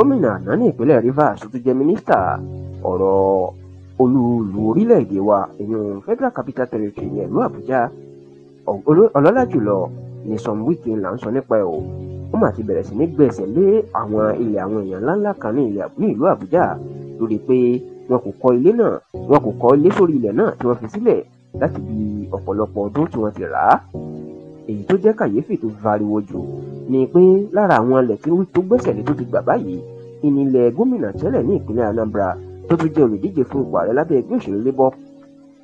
gómìnà àná ní ìpínlẹ̀ Rivers tó jẹ́ mínísítà ọ̀rọ̀ olú orílẹ̀-èdè wa ìyẹn Federal Capital Territory ní ìlú Àbújá. Ọlọ́lá jùlọ Nyesom Wike là ń sọ nípa ẹ̀ o. Ó mà ti bẹ̀rẹ̀ sí ní gbẹ̀sẹ̀ lé àwọn ilẹ̀ àwọn èèyàn ńláńlá kan ní ìlú Àbújá lórí pé wọn kò kọ́ ilé sórí ilẹ̀ náà tí wọ́n fi sílẹ̀ láti bí ọ̀pọ̀lọpọ̀ ọdún tí wọ́n ti rà á. Èyí tó jẹ́ kàyéfì tó fariwo jù ni pé lára àwọn ilẹ̀ tí tó gbẹ́sẹ̀ lé tó ti gbà báyìí ìnílẹ̀ gómìnà tẹ́lẹ̀ ní ìpínlẹ̀ Anambra tó tún jẹ́ olùdíje fún ipò ààrẹ lábẹ́ ẹgbẹ́ òṣèlú Labour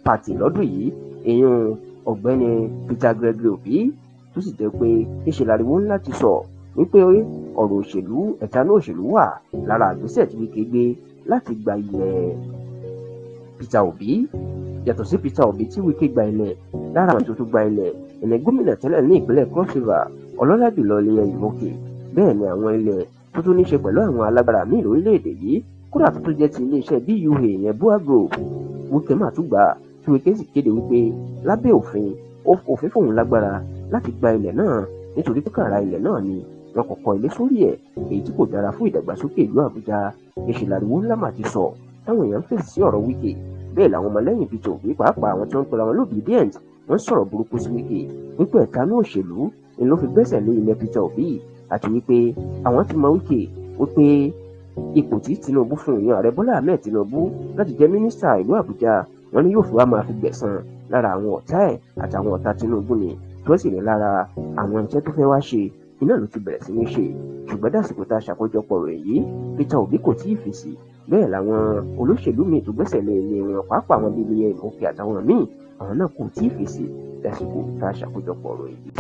Party lọ́dún yìí èèyàn ọ̀gbẹ́ni Peter Gregory Obi tó sì jẹ́ pé ìṣẹ̀lẹ̀ ariwo ńlá ti sọ wípé ọ̀rọ̀ òṣèlú ẹ̀tanú òṣèlú wà lára àgbésẹ̀ tí Wike gbé láti gba ilẹ̀ Peter Obi. Yàtọ̀ sí Peter Obi tí Wike gba ilẹ̀, lára àwọn tó tún gba ilẹ̀ gómìnà tẹ́lẹ̀ ní ìpínlẹ̀ Cross River ọlọ́lá jùlọ ilẹ̀ Imoke. Bẹ́ẹ̀ ni àwọn ilẹ̀ tó tún ní ṣe pẹ̀lú àwọn alágbára míì lórílẹ̀‐èdè yìí kódà tó tún jẹ́ ti iléeṣẹ́ BUA ìyẹn Bua Group. Wike mà tún gbà tí Wike sì kéde wípé lábẹ́ òfin fòun lágbára láti gba ilẹ̀ náà nítorí pé kàrà ilẹ̀ náà ni wọn kò kọ́ ilé sórí ẹ̀ èyí tí kò dára fún ìdàgbàsókè ìlú Àbújá. Ìṣẹ̀lẹ̀ ariwo ńlá mà ti sọ táwọn èèyàn ń fèsì sí ọ̀rọ̀ Wike. Bẹ́ẹ̀ làwọn ọmọlẹ́yìn Peter Obi pàápàá àwọn tí wọ́n ń pera wọn lóbìdíẹ̀ǹt wọ́n sọ̀rọ̀ burúkú sí Wike wípé ẹ̀tanú òṣèlú ni ló fi gbẹ́sẹ̀ lé ilẹ̀ Peter Obi àti wípé àwọn ti mọ Wike wípé ipò tí Tinubu fún ìyẹn ààrẹ Bọ́lá Ahmed Tinubu láti jẹ́ mínísítà ìlú Àbújá wọn ni yóò fi wá máa fi gbẹ̀san lára àwọn ọ̀tá ẹ̀ àtàwọn ọ̀tá Tinubu ni tí wọ́n sì ní lára àwọn iṣẹ́ tó fẹ́ wá ṣe iná ló ti bẹ̀rẹ̀ sí ní ṣe. Ṣùgbọ́n dásìkò tá a ṣàkójọpọ̀ rẹ̀ yìí Peter Obi kò tí ì fèsì. Bẹ́ẹ̀ làwọn olóṣèlú míì tó gbẹ́sẹ̀ lé ilé wọn pàápàá àwọn bíi ilé Imoke àtàwọn míì àwọn náà kò tí ì fèsì dásìkò tá a ṣàkójọpọ̀ rẹ̀ yìí.